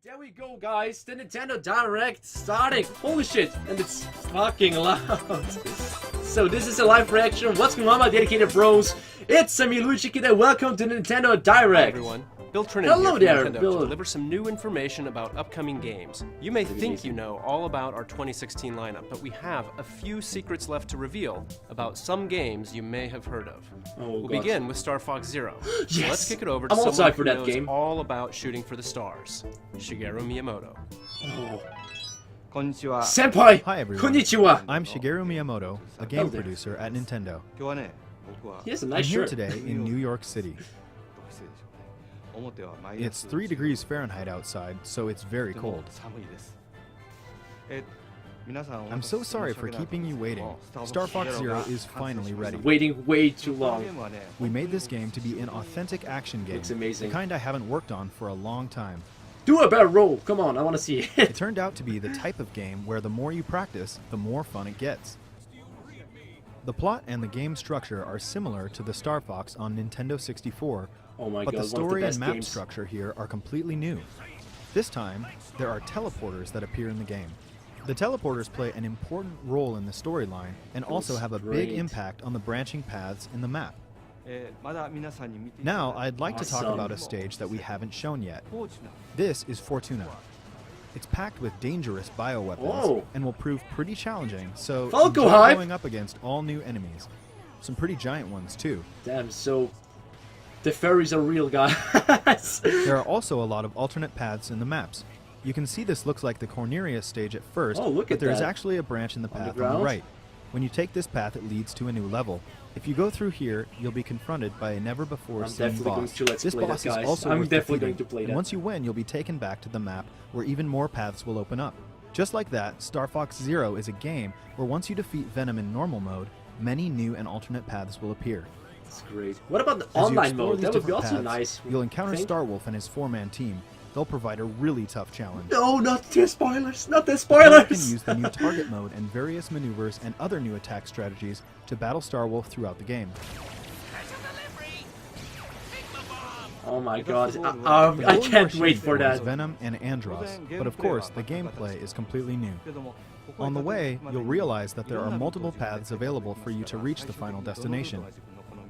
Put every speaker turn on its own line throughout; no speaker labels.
There we go, guys. The Nintendo Direct starting. Holy shit. And it's fucking loud. So this is a live reaction. What's going on, my dedicated bros? It's me, Luigikid, and welcome to the Nintendo Direct.
Hi, everyone. Bill Trinan
Hello
here
there,
from Nintendo
Bill.
to deliver some new information about upcoming games. You may think you know all about our 2016 lineup, but we have a few secrets left to reveal about some games you may have heard of. We'll begin with Star Fox Zero.
Yes!
So let's kick it over to
I'm all
someone
excited for
who
that
knows
game.
all about shooting for the stars, Shigeru Miyamoto.
Oh.
Konnichiwa.
Senpai!
Hi everyone.
Konnichiwa!
I'm Shigeru Miyamoto, a game
Hello there.
producer at Nintendo.
He has a
I'm
nice
here
shirt.
today in New York City. It's 3 degrees Fahrenheit outside, so it's very cold. I'm so sorry for keeping you waiting. Star Fox Zero is finally ready.
Waiting way too long.
We made this game to be an authentic action game,
Looks amazing.
the kind I haven't worked on for a long time.
Do a better roll. Come on, I want to see
It
it.
turned out to be the type of game where the more you practice, the more fun it gets. The plot and the game structure are similar to the Star Fox on Nintendo 64,
Oh my
but
god,
the
one of the
story
best
and map
games.
structure here are completely new. This time, there are teleporters that appear in the game. The teleporters play an important role in the storyline and also have a big
great.
impact on the branching paths in the map. Now, I'd like to talk
Awesome.
about a stage that we haven't shown yet. This is Fortuna. It's packed with dangerous bioweapons
Whoa.
and will prove pretty challenging, so
Falco
enjoy
hype.
going up against all new enemies. Some pretty giant ones, too.
Damn, so the fairies are real, guys.
There are also a lot of alternate paths in the maps. You can see this looks like the Corneria stage at first,
Oh, look
but
at
there's
that.
actually a branch in the
On the
path on
ground?
the right. When you take this path, it leads to a new level. If you go through here, you'll be confronted by a never-before-seen
I'm definitely going
boss.
to let's
This
play
boss
that,
is
guys.
also
I'm
worth
definitely
defeating,
going to play
and
that.
once you win, you'll be taken back to the map where even more paths will open up. Just like that, Star Fox Zero is a game where once you defeat Venom in normal mode, many new and alternate paths will appear.
That's great. What about the
As you
online
explore
mode?
these
That would be
different
also
paths,
nice.
You'll encounter
think.
Starwolf and his 4-man team. They'll provide a really tough challenge.
No, not the spoilers. Not the
The player
spoilers.
can use the new target mode and various maneuvers and other new attack strategies to battle Starwolf throughout the game.
Oh my god.
The
I
villain
can't
more
wait
shaped
for
was
that.
Venom and Andross, but of course the gameplay is completely new. On the way, you'll realize that there are multiple paths available for you to reach the final destination.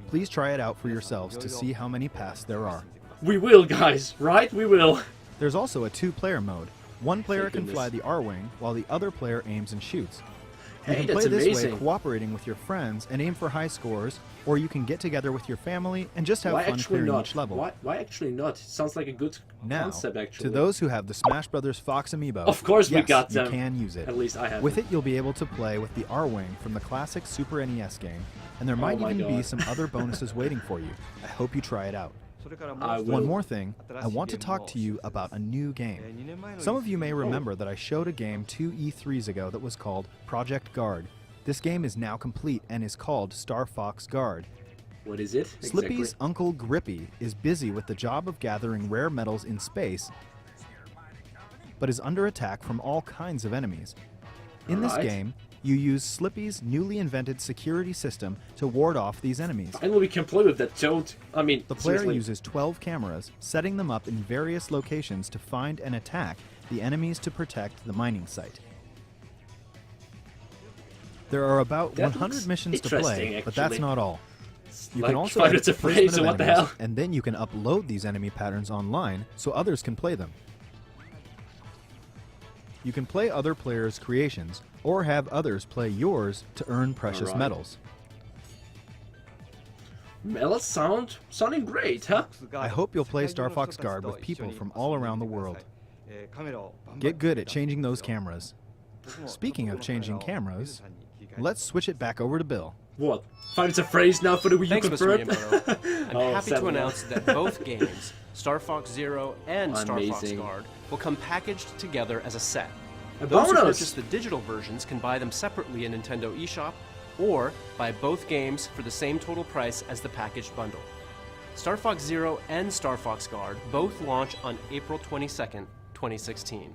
Please try it out for yourselves to see how many paths there are.
We will, guys. Right? We will.
There's also a 2-player mode. One player
Thank
can
goodness.
fly the R-Wing, while the other player aims and shoots. You
Hey,
can play
that's
this
amazing.
way cooperating with your friends and aim for high scores, or you can get together with your family and just have
Why
fun
actually
clearing
not?
each level.
Why actually not? Sounds like a good
Now,
concept, actually.
to those who have the Smash Bros. Fox amiibo,
Of course we
yes,
got
you
them.
can use it.
At least I have.
With it, you'll be able to play with the R-Wing from the classic Super NES game, and there might
my
even be
God.
some other bonuses waiting for you. I hope you try it out.
I will.
One more thing, I want to talk to you about a new game. Some of you may remember that I showed a game 2 E3s ago that was called Project Guard. This game is now complete and is called Star Fox Guard.
What is it?
Slippy's uncle Grippy is busy with the job of gathering rare metals in space, but is under attack from all kinds of enemies. In this
Alright.
game, you use Slippy's newly invented security system to ward off these enemies.
Finally, we can play with that toad. I mean,
The player
seriously.
uses 12 cameras, setting them up in various locations to find and attack the enemies to protect the mining site. There are about
That
100
looks
missions to
interesting,
play, but that's
actually.
not all. You
like
can also
5
edit
minutes
the
of frame,
placement
so
of
what the
enemies,
hell?
and then you can upload these enemy patterns online so others can play them. You can play other players' creations, or have others play yours to earn precious
Alright.
metals.
Melons sounding great, huh?
I hope you'll play Star Fox Guard with people from all around the world. Get good at changing those cameras. Speaking of changing cameras, let's switch it back over to Bill.
What? Find a phrase now for the Wii U
Thanks, Mr.
confirmed?
Miyamoto. I'm
Oh,
happy to
seven.
announce that both games, Star Fox Zero and Star Fox
Amazing.
Guard, will come packaged together as a set.
A
Those who
bonus!
purchase the digital versions can buy them separately in Nintendo eShop, or buy both games for the same total price as the packaged bundle. Star Fox Zero and Star Fox Guard both launch on April 22nd, 2016.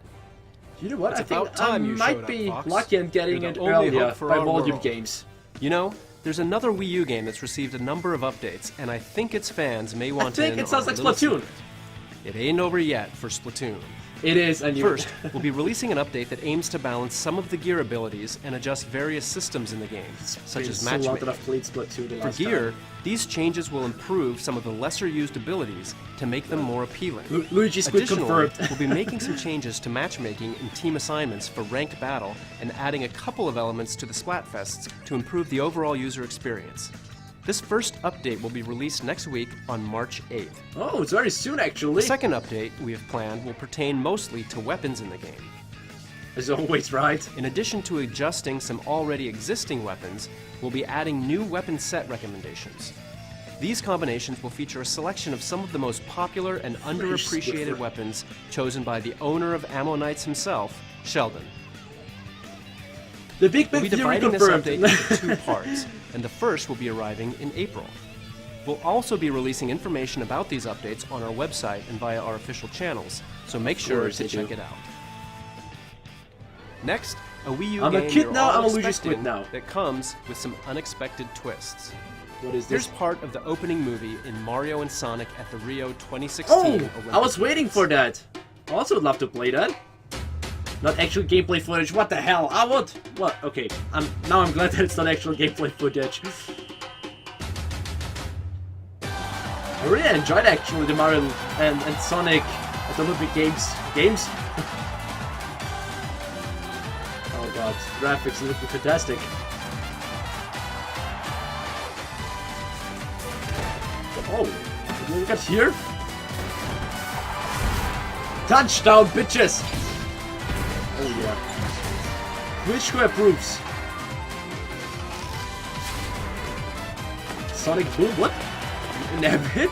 You know what?
It's
I think
about time
I
you
might
showed up,
be
Fox.
lucky in getting
You're
it
the only
earlier
hope for
by
our
volume
world.
games.
You know, there's another Wii U game that's received a number of updates, and I think its fans may
I
want
think
in
it sounds
on
like
a little
Splatoon.
secret. It ain't over yet for Splatoon.
It is, and
First, we'll be releasing an update that aims to balance some of the gear abilities and adjust various systems in the game, such as matchmaking. For gear, these changes will improve some of the lesser-used abilities to make them more appealing. Additionally, we'll be making some changes to matchmaking and team assignments for ranked battle and adding a couple of elements to the Splatfests to improve the overall user experience. This first update will be released next week on March 8th.
Oh, it's very soon, actually.
The second update we have planned will pertain mostly to weapons in the game.
As always, right?
In addition to adjusting some already existing weapons, we'll be adding new weapon set recommendations. These combinations will feature a selection of some of the most popular and underappreciated weapons chosen by the owner of Ammo Knights himself, Sheldon.
The Big
We'll be dividing this update into 2 parts, and the first will be arriving in April. We'll also be releasing information about these updates on our website and via our official channels, so make sure to check it out. Next, a Wii U game you're all expecting that comes with some unexpected twists.
What is this?
Here's part of the opening movie in Mario and Sonic at the Rio 2016
Olympic I was waiting for that. I also would love to play that. Not actual gameplay footage. What the hell? I would. What? Okay. Now I'm glad that it's not actual gameplay footage. I really enjoyed actually the Mario and Sonic at the Olympic Games. Oh god, graphics are looking fantastic. Oh, look at here. Touchdown, bitches! Oh yeah. Which approves? Sonic Boom, what? Never hit?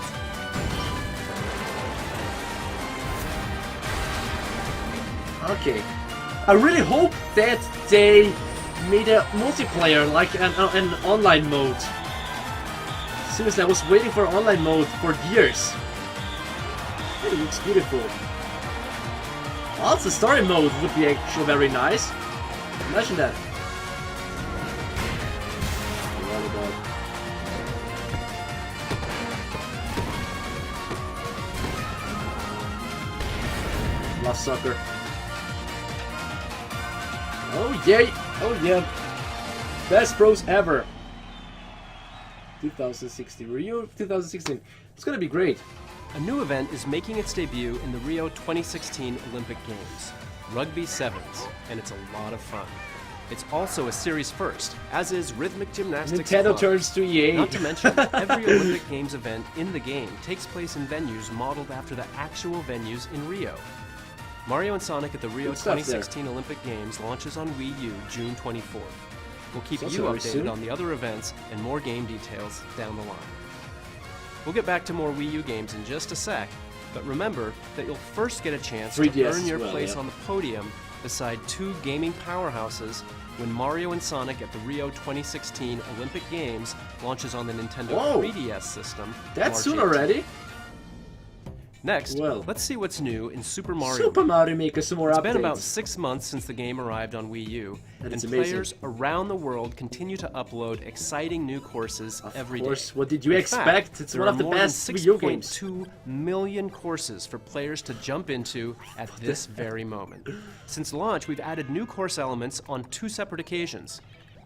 Okay. I really hope that they made a multiplayer, like an online mode. Seriously, I was waiting for an online mode for years. It looks beautiful. Also, story mode would be actually very nice. Imagine that. Love soccer. Oh yay! Oh yeah! Best pros ever. 2016 Rio 2016. It's gonna be great.
A new event is making its debut in the Rio 2016 Olympic Games, Rugby Sevens, and it's a lot of fun. It's also a series first, as is Rhythmic Gymnastics
Nintendo
Club.
turns to EA.
Not to mention, every Olympic Games event in the game takes place in venues modeled after the actual venues in Rio. Mario and Sonic at the Rio 2016 Olympic Games launches on Wii U June 24th. We'll keep you updated on the other events and more game details down the line. We'll get back to more Wii U games in just a sec, but remember that you'll first get a chance to earn your place on the podium beside 2 gaming powerhouses when Mario and Sonic at the Rio 2016 Olympic Games launches on the Nintendo 3DS system.
That's soon already?
Next, let's see what's new in Super Mario.
Super Mario Maker, some more updates.
It's been about 6 months since the game arrived on Wii U, and players around the world continue to upload exciting new courses every day. Of course,
what did you expect? It's one of the best Wii U games.
6.2 million courses for players to jump into at this very moment. Since launch, we've added new course elements on 2 separate occasions.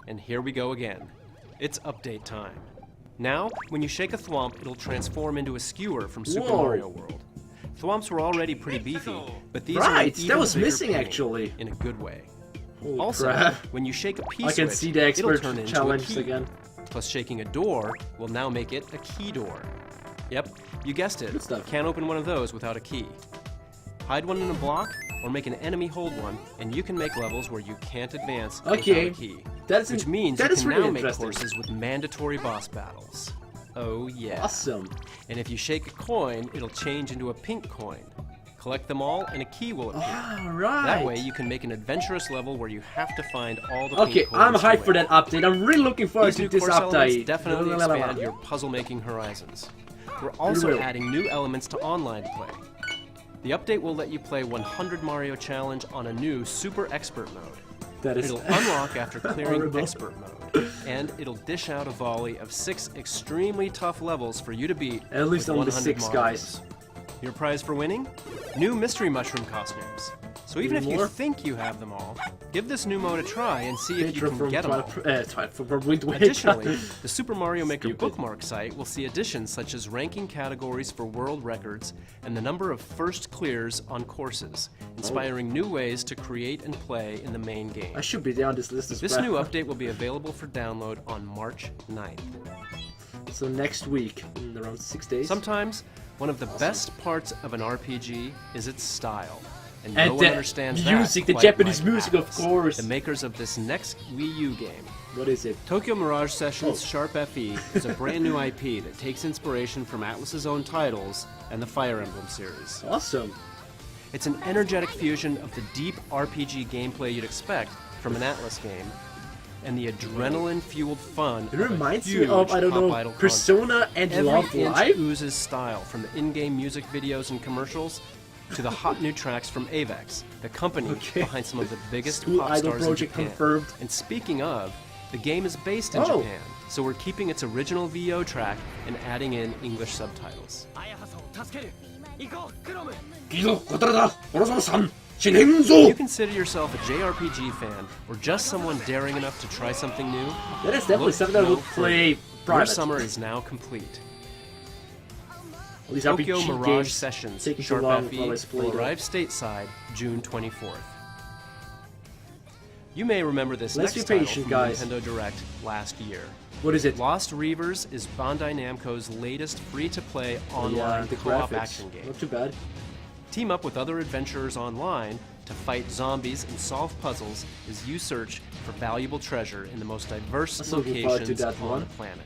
And here we go again. It's update time. Now, when you shake a thwomp, it'll transform into a skewer from Super Mario World. Thwomps were already pretty beefy, but these are an even
that was
bigger
missing
pain,
actually.
in a good way.
Holy
Also,
crap.
when you shake a P
I can
switch,
see the expert
it'll turn into
challenge
a key.
again.
Plus shaking a door will now make it a key door. Yep, you guessed it. Can't open one of those without a key. Hide one in a block, or make an enemy hold one, and you can make levels where you can't advance without a key. Which means you can now make courses with mandatory boss battles. Oh yeah.
Awesome.
And if you shake a coin, it'll change into a pink coin. Collect them all, and a key will appear.
Alright.
That way, you can make an adventurous level where you have to find all the pink coins.
I'm hyped for that update. I'm really looking forward to this update.
Definitely expand your puzzle-making horizons. We're also adding new elements to online play. The update will let you play 100 Mario Challenge on a new Super Expert mode. It'll unlock after clearing Expert mode, and it'll dish out a volley of 6 extremely tough levels for you to beat.
At least only 6
Marios.
guys.
Your prize for winning? New mystery mushroom costumes. So even if you think you have them all, give this new mode a try and see if you can get them all. Additionally, the Super Mario Maker bookmark site will see additions such as ranking categories for world records and the number of first clears on courses, inspiring new ways to create and play in the main game.
I should be down this list as well.
This new update will be available for download on March 9th.
So next week, in around 6 days.
Sometimes, one of the best parts of an RPG is its style. And no one understands
music,
that
the Japanese music, of
Atlas,
course.
The makers of this next Wii U game.
What is it?
Tokyo Mirage Sessions Sharp FE is a brand new IP that takes inspiration from Atlas's own titles and the Fire Emblem series.
Awesome.
It's an energetic fusion of the deep RPG gameplay you'd expect from an Atlas game and the adrenaline-fueled fun.
It reminds me of, I don't know, Persona and Love Live?
Every inch oozes style, from the in-game music videos and commercials to the hot new tracks from Avex, the company behind some of the biggest pop stars in Japan. Confirmed. And speaking of, the game is based in Japan, so we're keeping its original VO track and adding in English subtitles. If you consider yourself a JRPG fan, or just someone daring enough to try something new,
that is definitely something I would play private.
Your summer is now complete.
These
Tokyo
RPG
Mirage Sessions Sharp FE will arrive stateside June 24th. You may remember this next title from Nintendo Direct last year.
What is it?
Lost Reavers is Bandai Namco's latest free-to-play online co-op action game.
Not too bad.
Team up with other adventurers online to fight zombies and solve puzzles as you search for valuable treasure in the most diverse locations on the planet.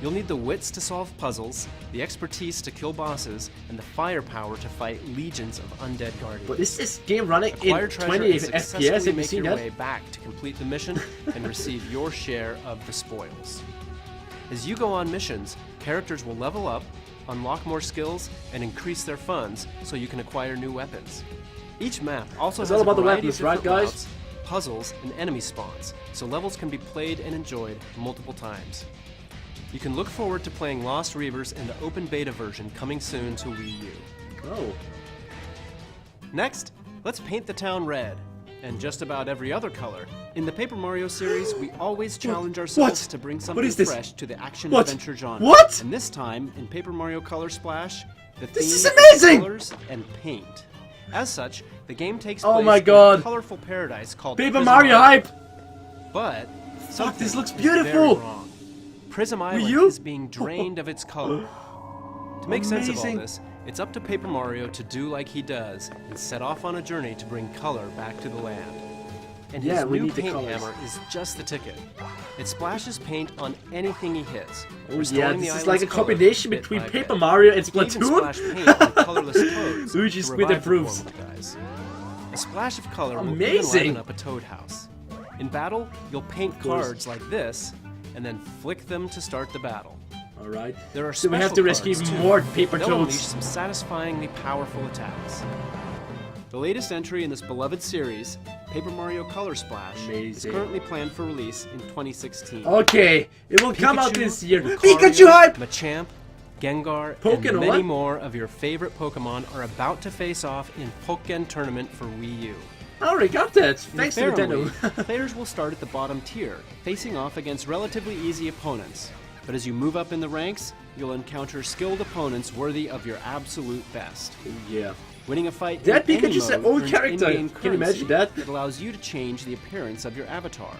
You'll need the wits to solve puzzles, the expertise to kill bosses, and the firepower to fight legions of undead guardians.
But is this game running in 20 FPS? Have you seen that?
Make your way back to complete the mission and receive your share of the spoils. As you go on missions, characters will level up, unlock more skills, and increase their funds so you can acquire new weapons. Each map also has a variety of different routes, puzzles, and enemy spawns, so levels can be played and enjoyed multiple times. You can look forward to playing Lost Reavers in the open beta version coming soon to Wii U.
Oh.
Next, let's paint the town red, and just about every other color. In the Paper Mario series, we always challenge ourselves to bring something fresh to the action-adventure genre.
What?
And this time, in Paper Mario Color Splash, the theme
is amazing!
is colors and paint. As such, the game takes place in a colorful paradise called
Paper Mario hype!
But something
this looks
is
beautiful!
very wrong. Prism Island is being drained of its color. To make sense of all this, it's up to Paper Mario to do like he does and set off on a journey to bring color back to the land. And his new paint hammer is just the ticket. It splashes paint on anything he hits.
This is like a combination between Paper Mario and Splatoon.
Even splash paint on colorless toads
Luigi
to
Squid
revive the
approves.
former guys. A splash of color will even liven up a toad house. In battle, you'll paint cards like this, and then flick them to start the battle.
Alright.
There are
so we have to rescue more paper
They'll
toads.
unleash some satisfyingly powerful attacks. The latest entry in this beloved series, Paper Mario Color Splash, is currently planned for release in 2016.
Okay, it will come out this year. Pikachu hype!
Machamp, Gengar, and many more of your favorite Pokemon are about to face off in Pokken Tournament for Wii U.
I already got that. Thanks to Nintendo.
Players will start at the bottom tier, facing off against relatively easy opponents. But as you move up in the ranks, you'll encounter skilled opponents worthy of your absolute best.
Yeah.
Winning a fight
that
in
Pikachu's an old character. Can you imagine that?
That allows you to change the appearance of your avatar.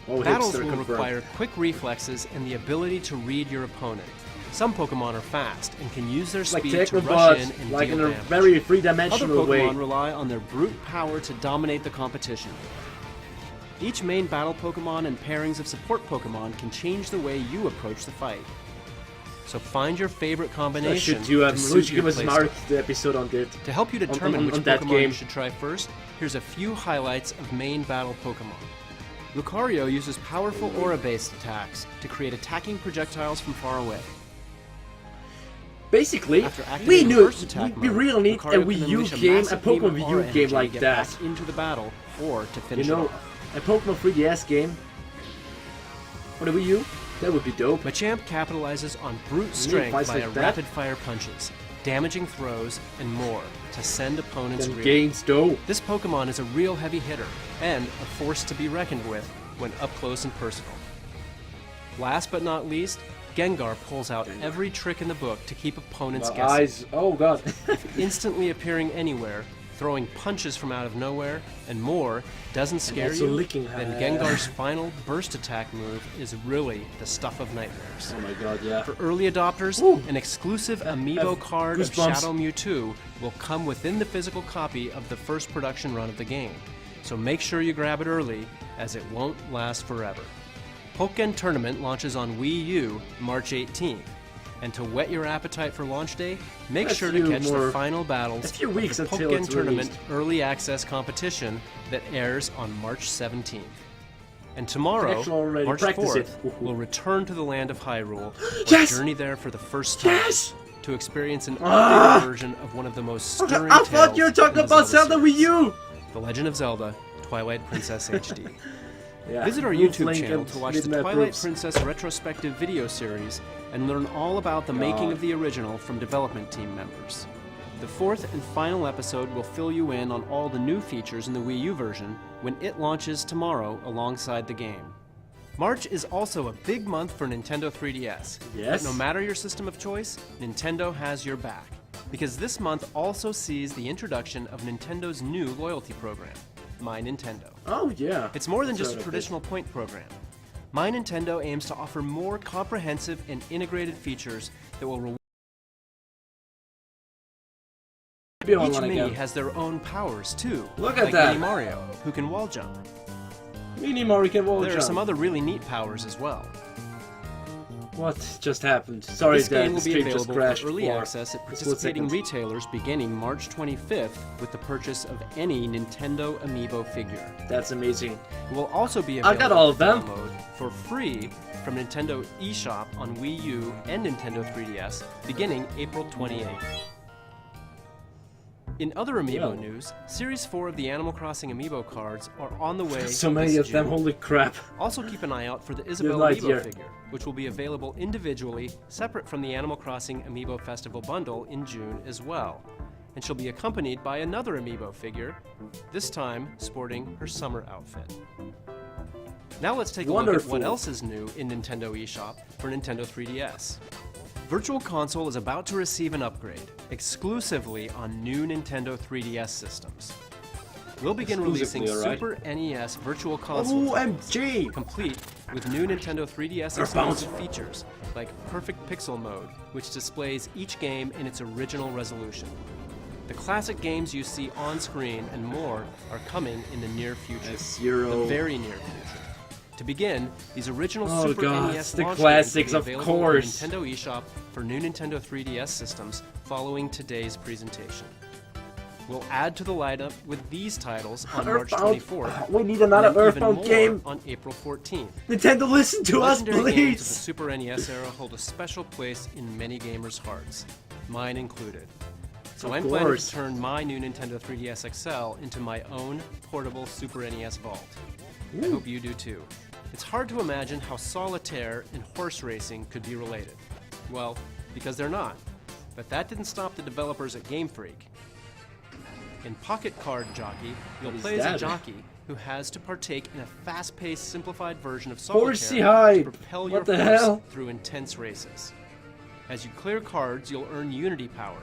Oh,
Battles will require quick reflexes and the ability to read your opponent. Some Pokemon are fast and can use their speed to rush in and deal damage.
Very three-dimensional way.
Other Pokemon rely on their brute power to dominate the competition. Each main battle Pokemon and pairings of support Pokemon can change the way you approach the fight. So find your favorite combination.
I should do a Luigikid episode on that.
To help you determine which Pokemon you should try first, here's a few highlights of main battle Pokemon. Lucario uses powerful aura-based attacks to create attacking projectiles from far away.
Basically, we knew we really need a Wii U game, a Pokemon Wii U game like that.
Into the battle, or to finish it off.
A Pokemon 3DS game for the Wii U, that would be dope.
Machamp capitalizes on brute strength via rapid-fire punches, damaging throws, and more to send opponents
Them
reeling.
gains though.
This Pokemon is a real heavy hitter and a force to be reckoned with when up close and personal. Last but not least, Gengar pulls out every trick in the book to keep opponents guessing.
Eyes. Oh god.
Instantly appearing anywhere, throwing punches from out of nowhere, and more doesn't scare
also
you,
licking
then
her.
Gengar's final burst attack move is really the stuff of nightmares.
Oh my god, yeah.
For early adopters,
Woo.
an exclusive amiibo card of
goosebumps.
Shadow Mewtwo will come within the physical copy of the first production run of the game. So make sure you grab it early, as it won't last forever. Pokken Tournament launches on Wii U March 18th. And to whet your appetite for launch day, make sure to catch the final battles
a few weeks
of the
until
Pokken
it's
Tournament
released.
Early Access competition that airs on March 17th. And tomorrow,
Actually already
March
practice
4th,
it.
we'll return to the land of Hyrule, or
Yes!
journey there for the first time
Yes!
to experience an updated version of one of the most stirring
I thought
tales
you were talking
in the
about Zelda
series,
Wii U!
The Legend of Zelda: Twilight Princess HD.
Yeah.
Visit our
Wolf
YouTube
Link
channel
and
to watch the
Midnight
Twilight
Groups.
Princess retrospective video series and learn all about the making of the original from development team members. The fourth and final episode will fill you in on all the new features in the Wii U version when it launches tomorrow alongside the game. March is also a big month for Nintendo 3DS.
Yes.
But no matter your system of choice, Nintendo has your back. Because this month also sees the introduction of Nintendo's new loyalty program, My Nintendo.
Oh yeah.
It's more than
That's
just a
right,
traditional point program. My Nintendo aims to offer more comprehensive and integrated features that will reward.
Be
Each
online
Mini
again.
has their own powers too.
Look at
like
that.
Mini Mario, who can wall jump.
Mini Mario can wall
There are
jump.
some other really neat powers as well.
What just happened? Sorry,
This game will
the
be
stream just
available
crashed
for early
for
access at
a split
participating
second.
retailers beginning March 25th with the purchase of any Nintendo Amiibo figure.
That's amazing.
It will also be
I
available
got all of
for
them.
download for free from Nintendo eShop on Wii U and Nintendo 3DS beginning April 28th. In other Amiibo
Yeah.
news, Series 4 of the Animal Crossing Amiibo cards are on the way.
So many
this
of them,
June.
holy crap.
Also keep an eye out for the Isabelle
light
Amiibo
here.
figure, which will be available individually, separate from the Animal Crossing Amiibo Festival bundle in June as well. And she'll be accompanied by another Amiibo figure, this time sporting her summer outfit. Now let's take a look at
Wonderful.
what else is new in Nintendo eShop for Nintendo 3DS. Virtual Console is about to receive an upgrade, exclusively on new Nintendo 3DS systems. We'll begin releasing
Exclusively, alright.
Super NES Virtual Console
OMG!
complete with new Nintendo 3DS
Earthbound.
exclusive features, like Perfect Pixel Mode, which displays each game in its original resolution. The classic games you see on screen and more are coming in the near future.
F-Zero.
The very near future. To begin, these original
Oh
Super
God,
NES
the
launch
classics,
games will
of
be available on
course.
Nintendo eShop for new Nintendo 3DS systems following today's presentation. We'll add to the lineup with these titles on March
Earthbound.
24th.
We need another
and even
Earthbound
more
game.
on April 14th.
Nintendo, listen to us,
Legendary games of the
please!
Super NES era hold a special place in many gamers' hearts, mine included. So
Of
I'm planning
course.
to turn my new Nintendo 3DS XL into my own portable Super NES vault. I hope you do too. It's hard to imagine how solitaire and horse racing could be related. Well, because they're not. But that didn't stop the developers at Game Freak. In Pocket Card Jockey, you'll
What is
play as a
that?
jockey who has to partake in a fast-paced, simplified version of
Horsey
solitaire
hype!
to propel
What
your
the
horse
hell?
through intense races. As you clear cards, you'll earn Unity Power,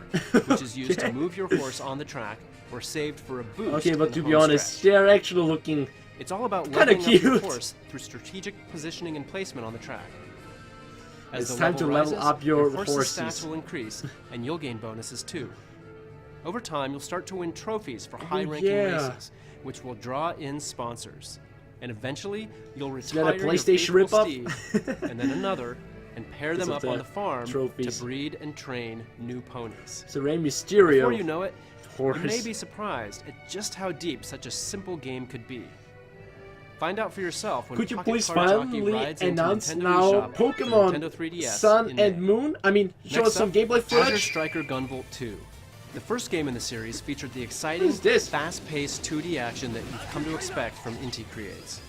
which is used to move your horse on the track or saved for a boost.
Okay,
in
but
the
to be
home
honest,
stretch.
they're actually looking...
It's all about
Kinda
leveling up your
cute.
horse through strategic positioning and placement on the track. As
It's
the
time to level
rises,
up your
horse's
horses.
stats will increase, and you'll gain bonuses too. Over time, you'll start to win trophies for high-ranking
yeah.
races, which will draw in sponsors. And eventually, you'll
that
retire
a
your
PlayStation
faithful
rip-up?
steed, and then another, and pair them
Because
up
of
on
the
the farm
trophies.
to breed and train new ponies.
So Rey Mysterio.
Before you know it,
horse.
you may be surprised at just how deep such a simple game could be. Find out for yourself when
Could you
Pocket
please
Card Jockey
finally
rides into
announce
Nintendo
now
eShop for
Pokemon
Nintendo 3DS
Sun
in
and
May.
Moon? I mean, show
Next
us some
up,
gameplay
Azure
footage?
Striker Gunvolt 2. The first game in the series featured the exciting,
What is this?
fast-paced 2D action that you've come to expect from Inti Creates.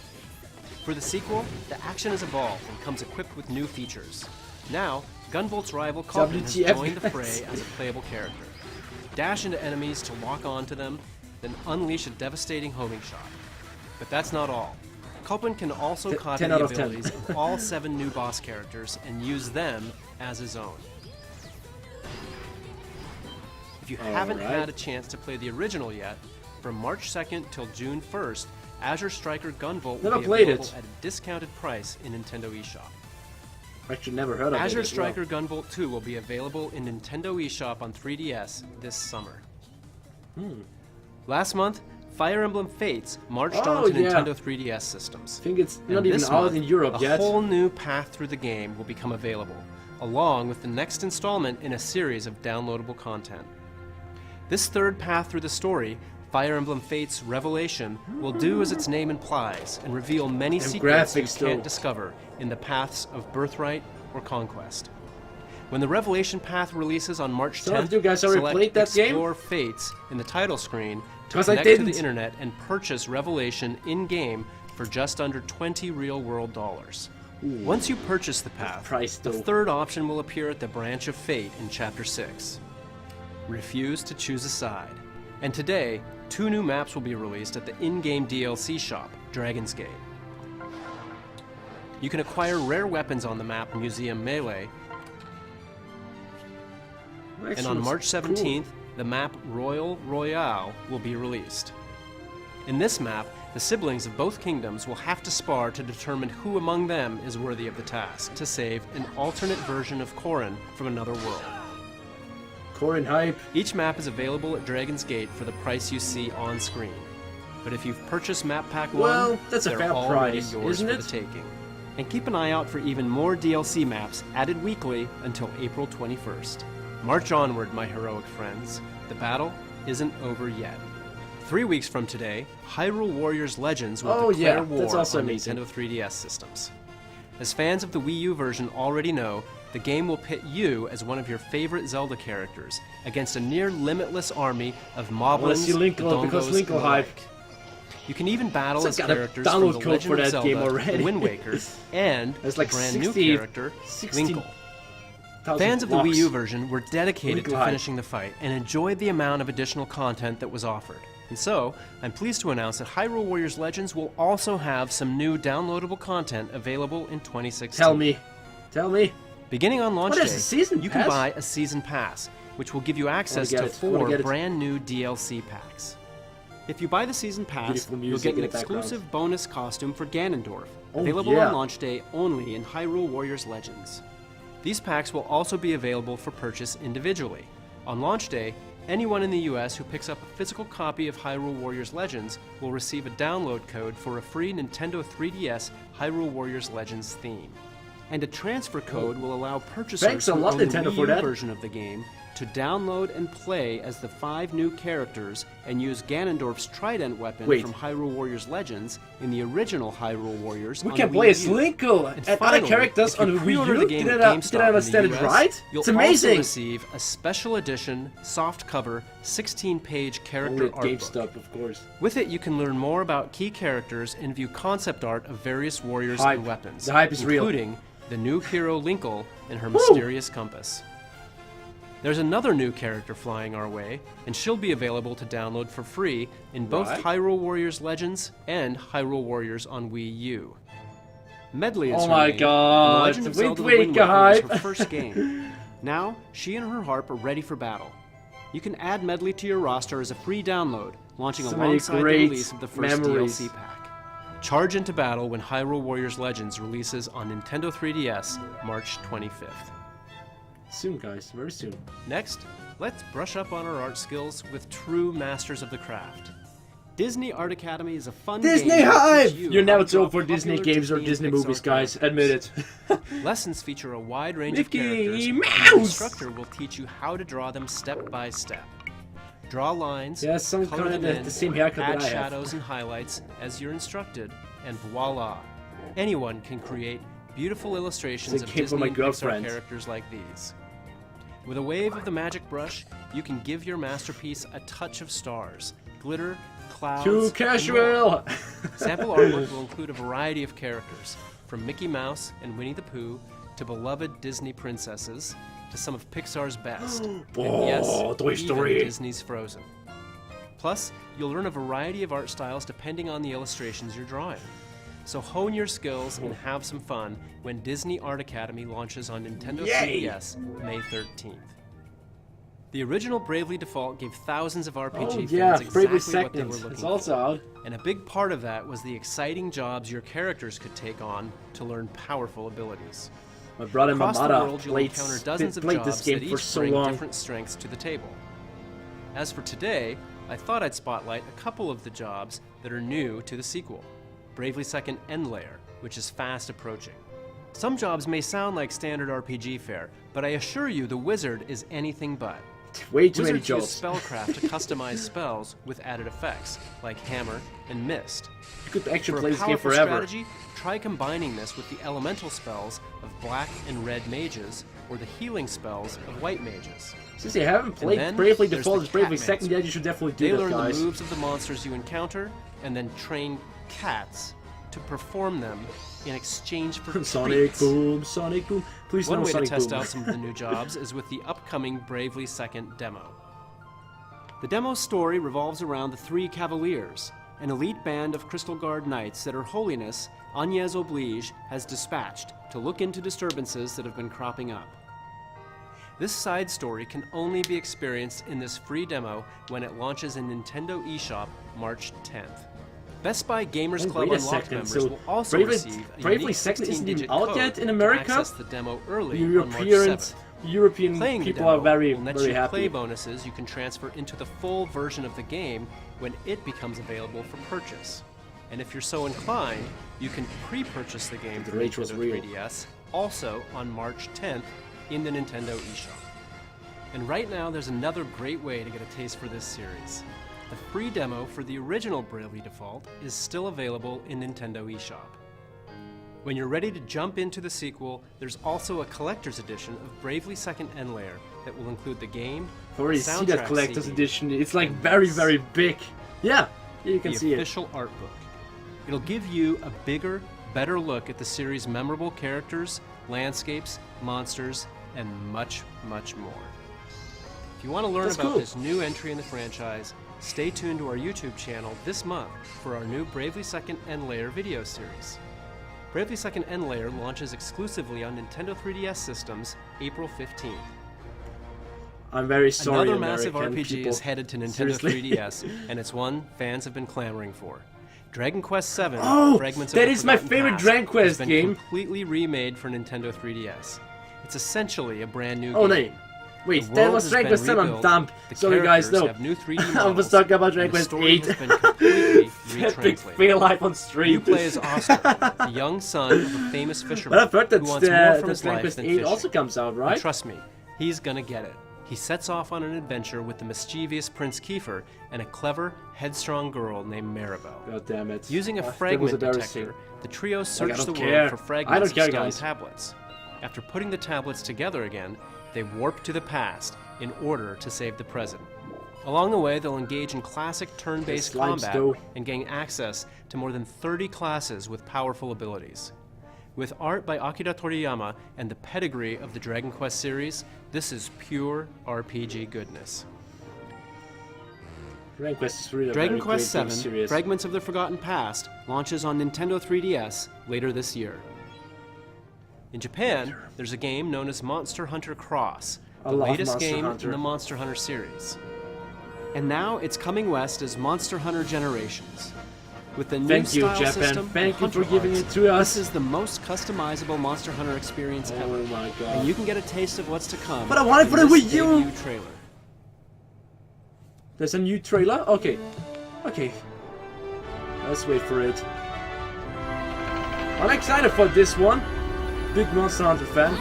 For the sequel, the action has evolved and comes equipped with new features. Now, Gunvolt's rival Coffin has
WTF,
joined the
guys.
fray as a playable character. Dash into enemies to lock onto them, then unleash a devastating homing shot. But that's not all. Culpin can also copy
10
the
out of 10.
abilities of all 7 new boss characters and use them as his own. If you haven't had a chance to play the original yet, from March 2nd till June 1st, Azure Striker Gunvolt will
Never
be
played
available
it.
at a discounted price in Nintendo eShop.
Actually, never heard of it.
Azure
as well.
Striker Gunvolt 2 will be available in Nintendo eShop on 3DS this summer. Last month, Fire Emblem Fates marched
Oh,
onto
yeah.
Nintendo 3DS systems.
I think it's
And
not even
this
out
month,
in Europe yet.
A whole new path through the game will become available, along with the next installment in a series of downloadable content. This third path through the story, Fire Emblem Fates Revelation, will do as its name implies and reveal many
And
secrets you
graphics,
can't
though.
discover in the paths of Birthright or Conquest. When the Revelation path releases on March 10th,
So have you guys already
select
played that game?
Explore Fates in the title screen to
'Cause I
connect to the
didn't.
internet and purchase Revelation in-game for just under $20 real-world dollars. Once you purchase the path,
price,
the
though.
third option will appear at the Branch of Fate in Chapter 6. Refuse to choose a side. And today, 2 new maps will be released at the in-game DLC shop, Dragon's Gate. You can acquire rare weapons on the map Museum Melee, and on
Actually,
March
it's
17th, the map Royal Royale will be released. In this map, the siblings of both kingdoms will have to spar to determine who among them is worthy of the task to save an alternate version of Corrin from another world.
Cool. Corin hype.
Each map is available at Dragon's Gate for the price you see on screen. But if you've purchased Map Pack 1,
Well, that's a
they're
fair
already
price,
yours
isn't
for
it?
the taking. And keep an eye out for even more DLC maps added weekly until April 21st. March onward, my heroic friends. The battle isn't over yet. 3 weeks from today, Hyrule Warriors Legends will
Oh,
declare
yeah,
war
that's also
on
amazing.
Nintendo 3DS systems. As fans of the Wii U version already know, the game will pit you as one of your favorite Zelda characters against a near limitless army of moblins,
see Linkle because
Dodongos,
Linkle
and the
hype.
like. You can even battle
So
as
got a
characters
download
from The
code
Legend
for
of
that
Zelda,
game
The
already.
Wind Waker, and
There's like
the brand
60
new character,
60
Winkle.
1,000
Fans of the
blocks.
Wii U version were dedicated
Winkle
to
hype.
finishing the fight and enjoyed the amount of additional content that was offered. And so, I'm pleased to announce that Hyrule Warriors Legends will also have some new downloadable content available in 2016.
Tell me. Tell me.
Beginning on launch
What is
day,
a season
you can
pass?
buy a season pass, which will give you access
get
to
it. I wanna
4
get it.
brand new DLC packs. If you buy the season pass,
Beautiful
you'll
music
get
in
an
the background.
exclusive bonus costume for Ganondorf,
Oh,
available
yeah.
on launch day only in Hyrule Warriors Legends. These packs will also be available for purchase individually. On launch day, anyone in the US who picks up a physical copy of Hyrule Warriors Legends will receive a download code for a free Nintendo 3DS Hyrule Warriors Legends theme. And a transfer code will allow purchasers
Thanks a
who
lot,
own the
Nintendo,
Wii
for
U
that.
version of the game to download and play as the 5 new characters and use Ganondorf's trident weapon
Wait.
from Hyrule Warriors Legends in the original Hyrule Warriors
We
on
can
Wii
play as
U.
Linkle
And
and other
finally,
characters
if you
on the Wii
pre-order
U.
the game
Did
at
I
GameStop
understand
in
it
the US,
right?
You'll
It's
also
amazing.
receive a special edition, soft-cover, 16-page character
Only at
art book.
GameStop, of course.
With it, you can learn more about key characters and view concept art of various warriors
Hype.
and weapons,
The hype is real.
including the new hero Linkle and her mysterious compass. There's another new character flying our way, and she'll be available to download for free in both
Right.
Hyrule Warriors Legends and Hyrule Warriors on Wii U. Medley is
Oh
her
my
name.
god,
The Legend of
Wind
Zelda: The Wind
Waker
Waker was her
hype.
first game. Now, she and her harp are ready for battle. You can add Medley to your roster as a free download, launching
So many
alongside the
great
release of the first
memories.
DLC pack. Charge into battle when Hyrule Warriors Legends releases on Nintendo 3DS March 25th.
Soon, guys. Very soon.
Next, let's brush up on our art skills with true masters of the craft. Disney Art Academy is a fun
Disney
game that
hype!
teaches you
You're
how
never
to
too
draw
old for Disney
popular
games or
and
Disney
Pixar
movies, guys.
characters.
Admit it.
Lessons feature a wide range
Mickey
of characters, and
Mouse!
the instructor will teach you how to draw them step by step. Draw lines,
Yeah, some
color
kind
them
of
in,
the same haircut
add
that I have.
shadows and highlights as you're instructed, and voila! Anyone can create beautiful illustrations
It's a
of
game for
Disney
my
and Pixar
girlfriend.
characters like these. With a wave of the magic brush, you can give your masterpiece a touch of stars, glitter, clouds,
Too
and more.
casual!
Sample artwork will include a variety of characters, from Mickey Mouse and Winnie the Pooh to beloved Disney princesses, to some of Pixar's best. And
Oh,
yes,
Toy
even
Story.
Disney's Frozen. Plus, you'll learn a variety of art styles depending on the illustrations you're drawing. So hone your skills and have some fun when Disney Art Academy launches on Nintendo
Yay!
3DS May 13th. The original Bravely Default gave thousands of RPG
Oh
fans
yeah,
exactly
Bravely
what they
Second.
were looking
It's
for.
also out.
And a big part of that was the exciting jobs your characters could take on to learn powerful abilities.
My brother and my
Across the
mother
world, you'll
played
encounter dozens of
this
jobs
game
that
for
each
so
bring
long.
different strengths to the table. As for today, I thought I'd spotlight a couple of the jobs that are new to the sequel, Bravely Second End Layer, which is fast approaching. Some jobs may sound like standard RPG fare, but I assure you the wizard is anything but.
Way too many
Wizards use
jobs.
spellcraft to customize spells with added effects, like Hammer and Mist.
You could actually
For
play
a
this game
powerful
forever.
strategy, try combining this with the elemental spells of black and red mages, or the healing spells of white mages.
Since you haven't played
then
Bravely
there's
Default
the
and Bravely
Catmancer.
Second yet, you should definitely
They
do that,
learn
guys.
the moves of the monsters you encounter, and then train cats to perform them in exchange for
Sonic
treats.
Boom, Sonic Boom. Please
One
no
way
Sonic
to test
Boom.
out some of the new jobs is with the upcoming Bravely Second demo. The demo's story revolves around the Three Cavaliers, an elite band of Crystal Guard knights that Her Holiness, Agnès Oblige, has dispatched to look into disturbances that have been cropping up. This side story can only be experienced in this free demo when it launches in Nintendo eShop March 10th. Best Buy Gamers
Oh,
Club
wait a
Unlocked
second,
members
so
will also
Bravely-
receive a
Bravely
unique
Second isn't even
16-digit
out
code
yet in
to
America?
access the demo early
The
on March
Europeans,
7th.
European
Playing the
people
demo
are very,
will net
very
you play
happy.
bonuses you can transfer into the full version of the game when it becomes available for purchase. And if you're so inclined, you can pre-purchase the game
The
for
rage was
Nintendo
real.
3DS also on March 10th in the Nintendo eShop. And right now, there's another great way to get a taste for this series. The free demo for the original Bravely Default is still available in Nintendo eShop. When you're ready to jump into the sequel, there's also a collector's edition of Bravely Second End Layer that will include the game,
I've already seen that
soundtrack
collector's
CD,
edition. It's like very, very big. Yeah, you can
the
see it.
official art book. It'll give you a bigger, better look at the series' memorable characters, landscapes, monsters, and much, much more. If you want to learn
That's
about
cool.
this new entry in the franchise, stay tuned to our YouTube channel this month for our new Bravely Second End Layer video series. Bravely Second End Layer launches exclusively on Nintendo 3DS systems April 15th.
I'm very sorry,
Another massive
American
RPG
people.
is headed to Nintendo
Seriously.
3DS, and it's one fans have been clamoring for. Dragon Quest VII:
Oh,
Fragments of
that
the
is my
Forgotten
favorite
Past
Dragon Quest
has been
game.
completely remade for Nintendo 3DS. It's essentially a brand new
Oh,
game.
no. Wait,
The
that
world
was
has
Dragon
been
Quest 7, I'm
rebuilt,
dumb.
the
Sorry guys,
characters
no.
have new 3D
I was
models,
talking about
and
Dragon
the
Quest
story
8.
has been completely
That big
retranslated.
fail life on stream.
You play as Oscar, the young son of a famous fisherman
But I've heard that
who wants more from
the
his
Dragon
life
Quest
than
8
fishing.
also comes out,
And
right?
trust me, he's gonna get it. He sets off on an adventure with the mischievous Prince Kiefer and a clever, headstrong girl named Maribel.
God damn it.
Using a
That was
fragment
embarrassing.
detector, the trio search
don't
the
care.
world for
I
fragments
don't care,
of stone
guys.
tablets. After putting the tablets together again, they warp to the past in order to save the present. Along the way, they'll engage in classic turn-based
This slimes
combat
though.
and gain access to more than 30 classes with powerful abilities. With art by Akira Toriyama and the pedigree of the Dragon Quest series, this is pure RPG goodness.
Dragon Quest is really a
Dragon
very
Quest
great game
VII:
series.
Fragments of the Forgotten Past launches on Nintendo 3DS later this year. In Japan, there's a game known as Monster Hunter Cross,
I
the
love
latest
Monster
game
Hunter.
in the Monster Hunter series. And now it's coming west as Monster Hunter Generations. With the new
Thank you,
style
Japan.
system
Thank
and
you for
Hunter
giving
arts,
it to us.
This is the most customizable Monster Hunter experience
Oh
ever.
my god.
And you can get a taste of what's to come.
But I want it
in
for the
this
Wii U!
debut trailer.
There's a new trailer? Okay. Okay. Let's wait for it. I'm excited for this one. Big Monster Hunter fan.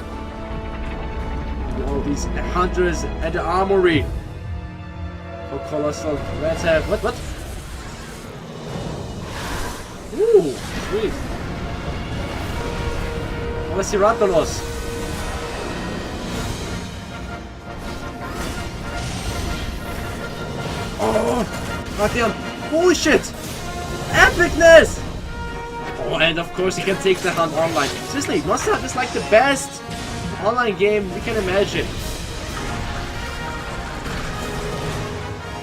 All these hunters at the armory. Oh, colossal. Let's have. What? Ooh, sweet. Velociraptoros. Oh, goddamn. Holy shit. Epicness. Oh, and of course you can take the hunt online. Seriously, Monster Hunt is like the best online game you can imagine.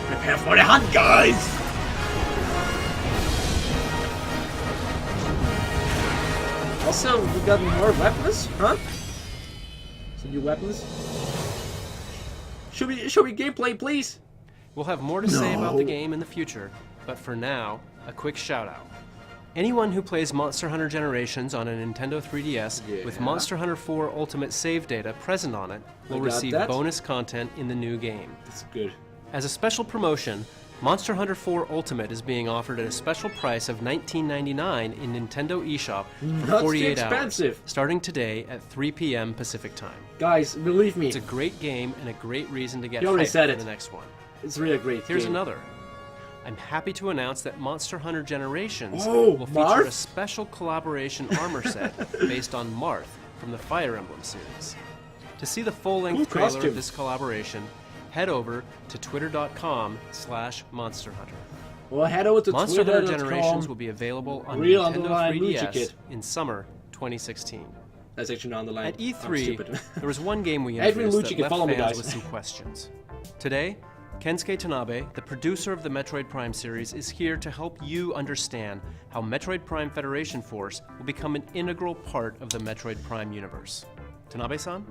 Prepare for the hunt, guys! Also, we got more weapons, huh? Some new weapons. Show me gameplay, please.
We'll have more to say about the game in the future, but for now, a quick shout out. Anyone who plays Monster Hunter Generations on a Nintendo 3DS with Monster Hunter 4 Ultimate save data present on it will receive bonus content in the new game.
That's good.
As a special promotion, Monster Hunter 4 Ultimate is being offered at a special price of $19.99 in Nintendo eShop for 48 hours, starting today at 3 p.m. Pacific Time.
Guys, believe me.
It's a great game and a great reason to get hyped for the next one.
It's really a great
Here's
game.
another. I'm happy to announce that Monster Hunter Generations will feature a special collaboration armor set based on Marth from the Fire Emblem series. To see the full-length trailer of this collaboration, head over to twitter.com/monsterhunter.
Well, head over to
Monster Hunter Generations will be available on Nintendo 3DS in summer 2016.
That's actually on the line.
At E3, there was one game we introduced that left fans with some questions. Today, Kensuke Tanabe, the producer of the Metroid Prime series, is here to help you understand how Metroid Prime Federation Force will become an integral part of the Metroid Prime universe. Tanabe-san?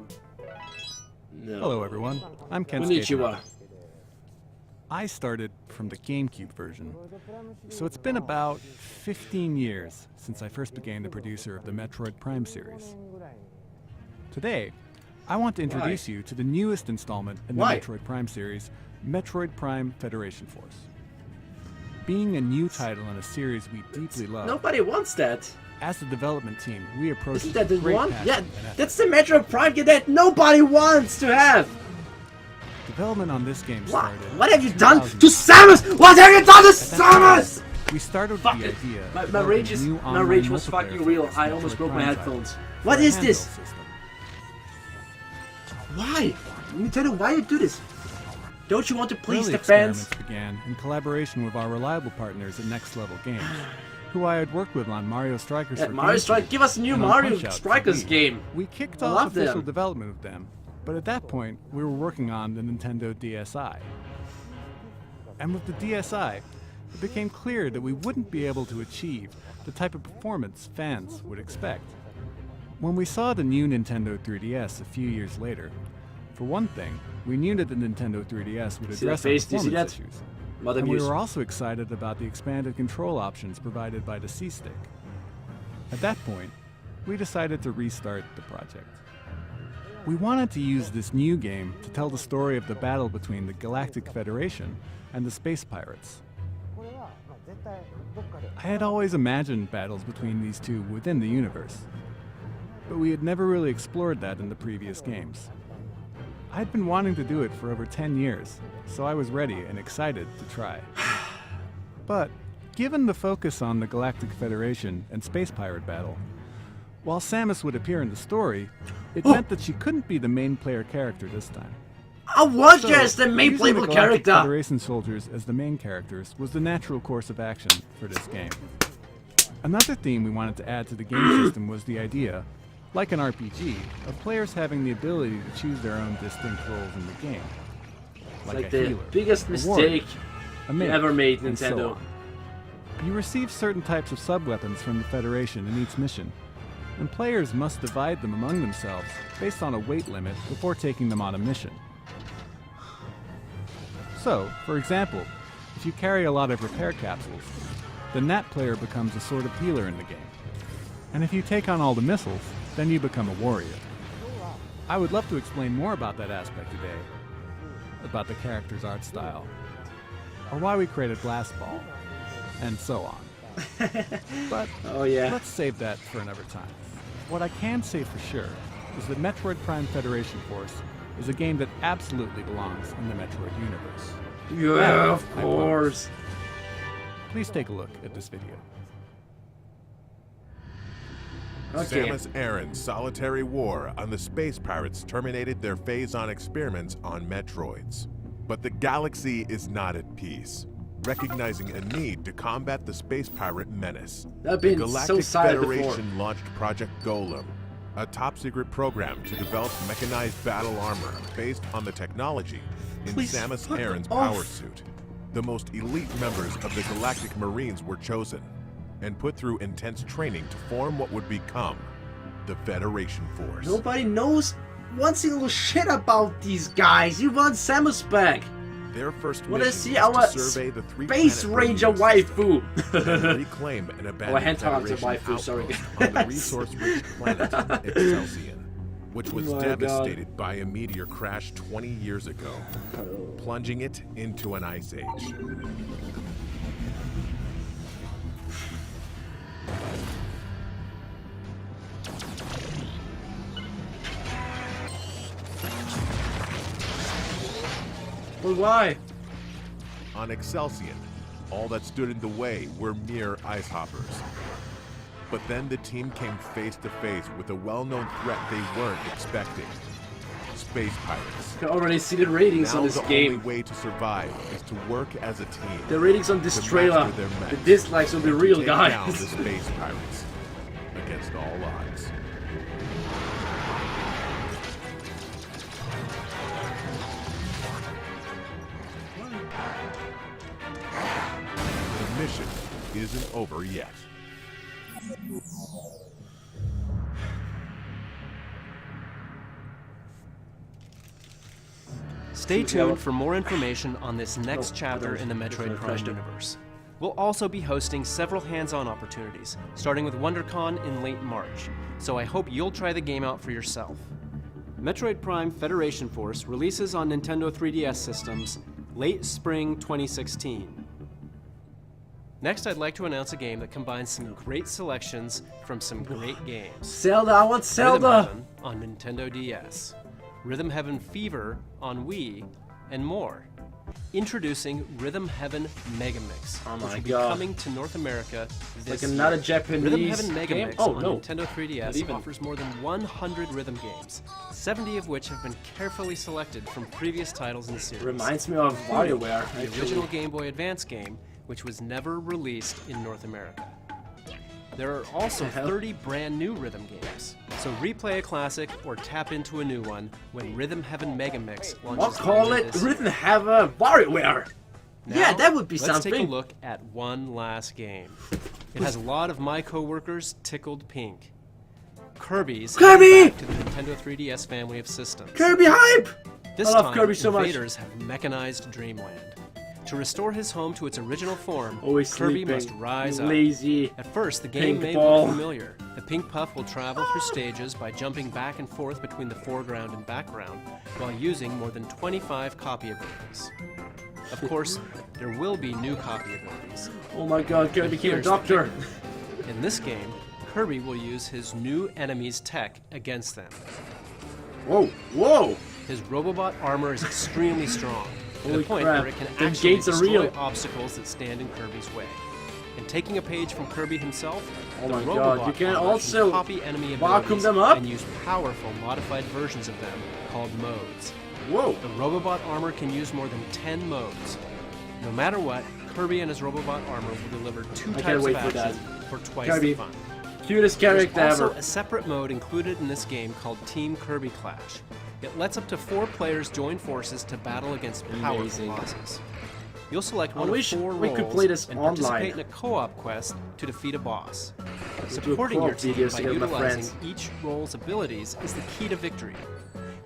No.
Hello everyone, I'm Kensuke
Konnichiwa.
Tanabe. I started from the GameCube version, so it's been about 15 years since I first became the producer of the Metroid Prime series. Today, I want to introduce you to the newest installment in the Metroid Prime series, Metroid Prime Federation Force. Being a new title in a series we deeply love,
Nobody wants that.
as the development team, we approach
Isn't that the
great
one?
passion
Yeah,
and effort.
that's the Metroid Prime game that nobody wants to have.
Development on this game started.
What have you done to Samus? What have you done to Samus?
We started with the idea.
My rage was fucking real. I almost broke my headphones. What is this? Why? Nintendo, why you do this? Don't you want to please the fans?
Experiments began in collaboration with our reliable partners at Next Level Games, who I had worked with on Mario Strikers for
Mario Strikers, give us a new Mario Strikers game.
We kicked off official development with them, but at that point, we were working on the Nintendo DSi. And with the DSi, it became clear that we wouldn't be able to achieve the type of performance fans would expect. When we saw the new Nintendo 3DS a few years later, for one thing, we knew that the Nintendo 3DS would address our performance issues. And we were also excited about the expanded control options provided by the C-Stick. At that point, we decided to restart the project. We wanted to use this new game to tell the story of the battle between the Galactic Federation and the Space Pirates. I had always imagined battles between these two within the universe, but we had never really explored that in the previous games. I'd been wanting to do it for over 10 years, so I was ready and excited to try. But, given the focus on the Galactic Federation and Space Pirate battle, while Samus would appear in the story, it meant that she couldn't be the main player character this time.
I want you as the main playable character!
Federation soldiers as the main characters was the natural course of action for this game. Another theme we wanted to add to the game system was the idea, like an RPG, of players having the ability to choose their own distinct roles in the game.
Like the biggest mistake you ever made, Nintendo.
You receive certain types of sub-weapons from the Federation in each mission, and players must divide them among themselves based on a weight limit before taking them on a mission. So, for example, if you carry a lot of repair capsules, then that player becomes a sort of healer in the game. And if you take on all the missiles, then you become a warrior. I would love to explain more about that aspect today, about the character's art style, or why we created Blast Ball, and so on. But let's save that for another time. What I can say for sure is that Metroid Prime Federation Force is a game that absolutely belongs in the Metroid universe.
Yeah, of course.
Please take a look at this video.
Okay. Samus Aran's solitary war on the space pirates terminated their phase-on experiments on Metroids. But the galaxy is not at peace. recognizing a need to combat the space pirate menace.
I've
The
been
Galactic
so silent
Federation
before.
launched Project Golem, a top-secret program to develop mechanized battle armor based on the technology in
Please
Samus
fuck
Aran's
off.
power suit. The most elite members of the Galactic Marines were chosen and put through intense training to form what would become the Federation Force.
Nobody knows one single shit about these guys. You want Samus back.
Their first
Wanna
mission
see
is
our
to survey the three
Space
planet
Ranger
Bermuda system
waifu.
and reclaim an abandoned
Hentai Hunter
Federation
waifu, sorry,
outpost on the
guys.
resource-rich planet Excelsior, which was
Oh my
devastated by a meteor crash 20 years ago, plunging it into an ice age.
But why?
On Excelsior, all that stood in the way were mere ice hoppers. But then the team came face to face with a well-known threat they weren't expecting. Space pirates.
You can already see the ratings
Now
on this
the
game.
only way to survive is to work as a team.
The ratings on this
to
trailer,
master their
the
mech,
dislikes will be
and
real,
take down the
guys.
space pirates against all odds. The mission isn't over yet.
Stay tuned for more information on this next
Oh,
chapter in the Metroid Prime universe. We'll also be hosting several hands-on opportunities, starting with WonderCon in late March, so I hope you'll try the game out for yourself. Metroid Prime Federation Force releases on Nintendo 3DS systems late spring 2016. Next, I'd like to announce a game that combines some great selections from some great games.
Zelda, I want
Rhythm
Zelda.
Heaven on Nintendo DS, Rhythm Heaven Fever on Wii, and more. Introducing Rhythm Heaven Megamix,
Oh
which
my
will be
God.
coming to North America this
Like another
year.
Japanese
Rhythm Heaven
game?
Megamix
Oh,
on
no.
Nintendo 3DS
Not even.
offers more than 100 rhythm games, 70 of which have been carefully selected from previous titles in the series.
Reminds me of WarioWare.
The
actually.
original Game Boy Advance game, which was never released in North America. There are also
The hell?
30 brand new rhythm games, so replay a classic or tap into a new one when Rhythm Heaven Megamix
I'll
launches
call
later
it
this year.
Rhythm Heaven WarioWare.
Now,
Yeah, that would be
let's
something.
take a look at one last game. It has a lot of my coworkers tickled pink. Kirby's
Kirby!
back to the Nintendo 3DS family of systems.
Kirby hype.
This
I love
time,
Kirby so much.
invaders have mechanized Dreamland. To restore his home to its original form,
Always
Kirby
sleeping.
must rise up.
Lazy.
At first, the game
Pink
may
ball.
look familiar. The Pink Puff will travel through stages by jumping back and forth between the foreground and background, while using more than 25 copy abilities. Of course, there will be new copy abilities.
Oh my God, Kirby became a
Here's the
doctor.
In this game, Kirby will use his new enemy's tech against them.
Whoa, whoa.
His Robobot armor is extremely strong, to the
Holy
point
crap,
where it can
them
actually
gates are
destroy
real.
obstacles that stand in Kirby's way. And taking a page from Kirby himself,
Oh
the
my
Robobot
God, you can
armor
also
copy enemy
vacuum
abilities
them up?
and use powerful modified versions of them called modes.
Whoa.
The Robobot armor can use more than 10 modes. No matter what, Kirby and his Robobot armor will deliver two
I can't
types
wait
of
for
action for twice
Kirby.
the fun.
Cutest character
There's also
ever.
a separate mode included in this game called Team Kirby Clash. It lets up to 4 players join forces to battle against powerful
Amazing.
bosses. You'll select
I
one
wish
of 4
we
roles
could play this
and
online.
participate in a co-op quest to defeat a boss.
do
Supporting your
co-op
team
videos
by
together with my
utilizing
friends.
each role's abilities is the key to victory.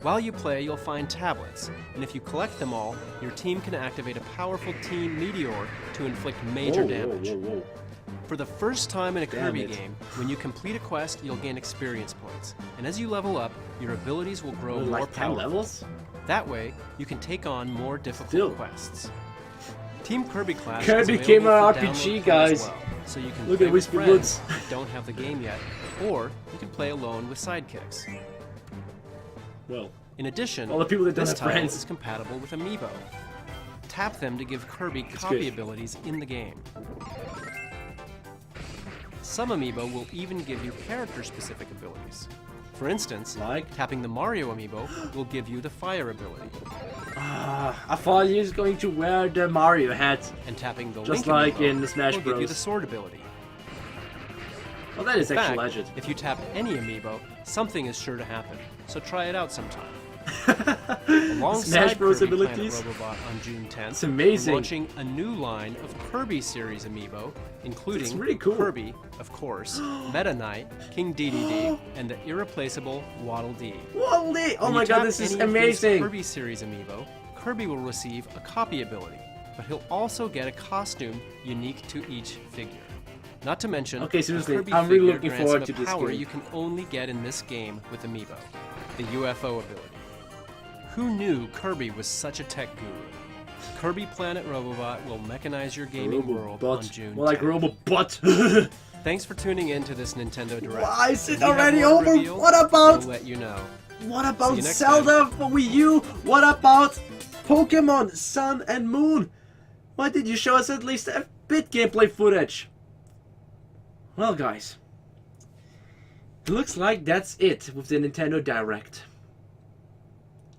While you play, you'll find tablets, and if you collect them all, your team can activate a powerful Team Meteor to inflict major
Whoa,
damage.
whoa, whoa, whoa.
For the first time in a Kirby
it.
game, when you complete a quest, you'll gain experience points. And as you level up, your abilities will grow more
Like 10
powerful.
levels?
That way, you can take on more difficult
Still.
quests. Team Kirby Clash
Kirby
is
came
available
out
for
RPG,
download free
guys.
as well, so you can
Look
play
at
with
Whispy
friends
Woods.
who don't have the game yet, or you can play alone with sidekicks.
Well,
In addition,
all the people that don't
this
have
title
friends.
is compatible with Amiibo. Tap them to give Kirby
good.
copy abilities in the game. Some Amiibo will even give you character-specific abilities. For instance, tapping the Mario amiibo will give you the fire ability.
I thought he was going to wear the Mario hat.
And tapping the
just
Link
like
amiibo
in the Smash
will give you
Bros.
the sword ability.
Well, that is
In
actually
fact,
legend.
if you tap any amiibo, something is sure to happen. So try it out sometime. Alongside
Smash Bros.
Kirby
abilities.
Planet Robobot on June 10th,
It's amazing.
we're launching a new line of Kirby series amiibo, including
It's really cool.
Kirby, of course, Meta Knight, King DDD, and the irreplaceable Waddle Dee.
Waddle Dee! Oh
When
my
you
god,
tap
this is
any of these
amazing!
Kirby series amiibo, Kirby will receive a copy ability, but he'll also get a costume unique to each figure. Not to mention,
Okay, seriously,
a Kirby
I'm really
figure
looking
grants
forward
him
to
a
this
power
game.
you can only get in this game with amiibo, the UFO ability. Who knew Kirby was such a tech guru? Kirby Planet Robobot will mechanize your gaming world on June 10th.
More like Robobot.
Thanks for tuning in to this Nintendo Direct.
Why is it
When we have
already
more
over?
reveals,
What about-
we'll let you know.
What
See
about
you next
Zelda for Wii U? What about Pokemon Sun and Moon? Why did you show us at least a bit gameplay footage? Well, guys, it looks like that's it with the Nintendo Direct.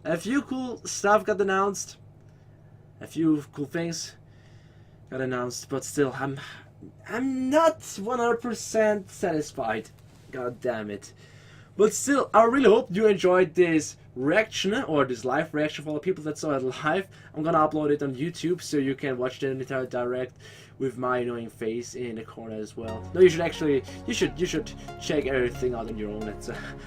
A few cool stuff got announced. A few cool things got announced, but still, I'm not 100% satisfied. God damn it. But still, I really hope you enjoyed this reaction, or this live reaction for all the people that saw it live. I'm gonna upload it on YouTube so you can watch the Nintendo Direct with my annoying face in the corner as well. No, you should actually, you should check everything out on your own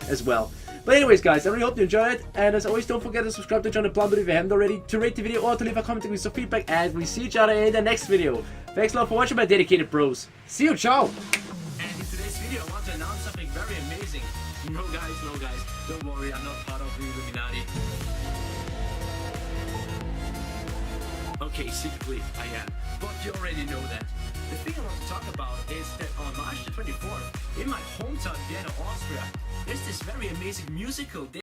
as well. But anyways, guys, I really hope you enjoyed it. And as always, don't forget to subscribe to Channel Plum if you haven't already, to rate the video or to leave a comment with some feedback. And we see each other in the next video. Thanks a lot for watching, my dedicated bros. See you, ciao! And in today's video, I want to announce something very amazing. No guys, don't worry, I'm not part of the Illuminati. Okay, secretly, I am. But you already know that. The thing I want to talk about is that on March the 24th, in my hometown, Vienna, Austria, there's this very amazing musical.